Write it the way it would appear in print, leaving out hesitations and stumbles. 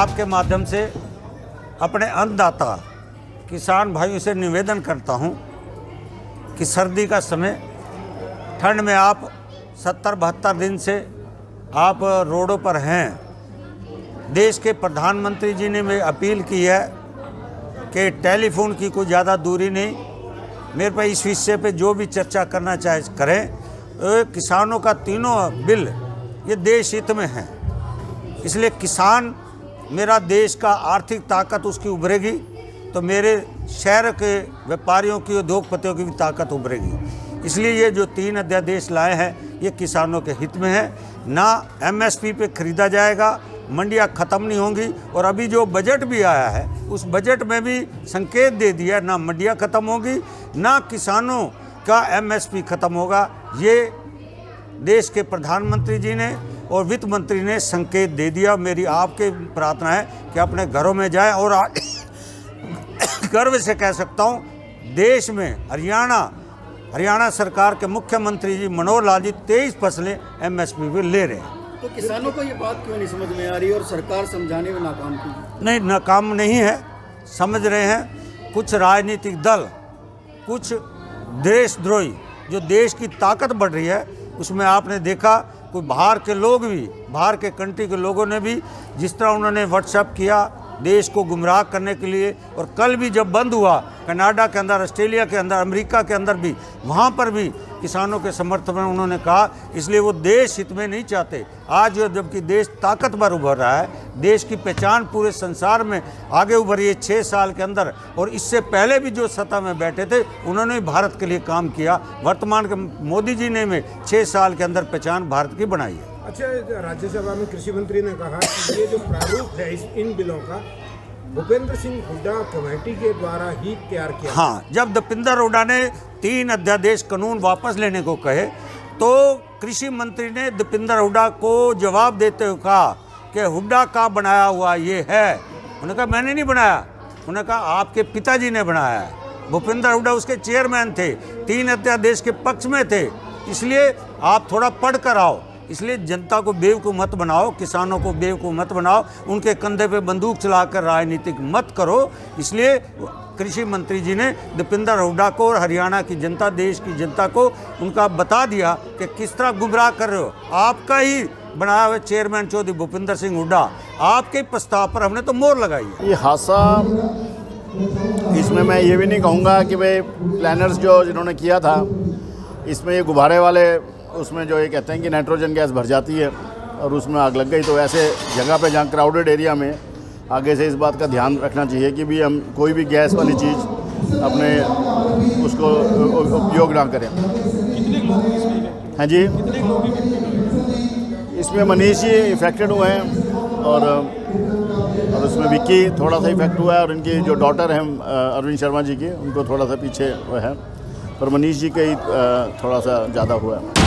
आपके माध्यम से अपने अन्नदाता किसान भाइयों से निवेदन करता हूं कि सर्दी का समय, ठंड में आप 70-72 दिन से आप रोडों पर हैं। देश के प्रधानमंत्री जी ने भी अपील की है कि टेलीफोन की कोई ज़्यादा दूरी नहीं, मेरे पर इस विषय पे जो भी चर्चा करना चाहे करें। किसानों का तीनों बिल ये देश हित में है, इसलिए किसान मेरा देश का आर्थिक ताकत उसकी उभरेगी तो मेरे शहर के व्यापारियों की, उद्योगपतियों की भी ताकत उभरेगी। इसलिए ये जो 3 अध्यादेश लाए हैं ये किसानों के हित में है। ना एमएसपी पे खरीदा जाएगा, मंडियां ख़त्म नहीं होंगी। और अभी जो बजट भी आया है उस बजट में भी संकेत दे दिया, ना मंडियां ख़त्म होगी ना किसानों का एमएसपी ख़त्म होगा। ये देश के प्रधानमंत्री जी ने और वित्त मंत्री ने संकेत दे दिया। मेरी आपके प्रार्थना है कि अपने घरों में जाएं और गर्व से कह सकता हूं, देश में हरियाणा सरकार के मुख्यमंत्री जी मनोहर लाल जी 23 फसलें एमएसपी पे ले रहे हैं। तो किसानों को ये बात क्यों नहीं समझ में आ रही और सरकार समझाने में नाकाम क्यों? नहीं, नाकाम नहीं है, समझ रहे हैं। कुछ राजनीतिक दल, कुछ देशद्रोही, जो देश की ताकत बढ़ रही है उसमें आपने देखा कोई बाहर के लोग भी, बाहर के कंट्री के लोगों ने भी जिस तरह उन्होंने व्हाट्सएप किया देश को गुमराह करने के लिए। और कल भी जब बंद हुआ कनाडा के अंदर, ऑस्ट्रेलिया के अंदर, अमेरिका के अंदर भी, वहाँ पर भी किसानों के समर्थन में उन्होंने कहा। इसलिए वो देश हित में नहीं चाहते। आज जबकि देश ताकतवर उभर रहा है, देश की पहचान पूरे संसार में आगे उभरी है 6 साल के अंदर। और इससे पहले भी जो सत्ता में बैठे थे उन्होंने भी भारत के लिए काम किया। वर्तमान के मोदी जी ने में 6 साल के अंदर पहचान भारत की बनाई है। अच्छा, राज्यसभा में कृषि मंत्री ने कहा कि ये जो प्रारूप है इन बिलों का भूपेंद्र सिंह हुड्डा कमेटी के द्वारा ही तैयार किया। हाँ, जब दीपेंद्र हुड्डा ने 3 अध्यादेश कानून वापस लेने को कहे तो कृषि मंत्री ने दीपेंद्र हुड्डा को जवाब देते हुए कहा कि हुड्डा का बनाया हुआ ये है। उन्होंने कहा मैंने नहीं बनाया। उन्होंने कहा आपके पिताजी ने बनाया है। भूपेंद्र हुड्डा उसके चेयरमैन थे, 3 अध्यादेश के पक्ष में थे। इसलिए आप थोड़ा पढ़ कर आओ। इसलिए जनता को बेवकूफ़ मत बनाओ, किसानों को बेवकूफ़ मत बनाओ, उनके कंधे पे बंदूक चलाकर राजनीतिक मत करो। इसलिए कृषि मंत्री जी ने दीपेंद्र हुड्डा को और हरियाणा की जनता, देश की जनता को उनका बता दिया कि किस तरह गुमराह कर रहे हो। आपका ही बनाया हुआ चेयरमैन चौधरी भूपेंद्र सिंह हुड्डा, आपके प्रस्ताव पर हमने तो मोहर लगाई है। ये हादसा, इसमें मैं ये भी नहीं कहूँगा कि भाई प्लानर्स जो जिन्होंने किया था, इसमें ये गुब्बारे वाले उसमें जो ये कहते हैं कि नाइट्रोजन गैस भर जाती है और उसमें आग लग गई। तो ऐसे जगह पे जहाँ क्राउडेड एरिया में आगे से इस बात का ध्यान रखना चाहिए कि भी हम कोई भी गैस वाली चीज़ अपने उसको उपयोग ना करें। कितने लोग इसमें? हाँ जी, इसमें मनीष जी इफेक्टेड हुए हैं और उसमें विक्की थोड़ा सा इफेक्ट हुआ है और इनकी जो डॉटर हैं अरविंद शर्मा जी की, उनको थोड़ा सा पीछे है, पर मनीष जी का ही थोड़ा सा ज़्यादा हुआ है।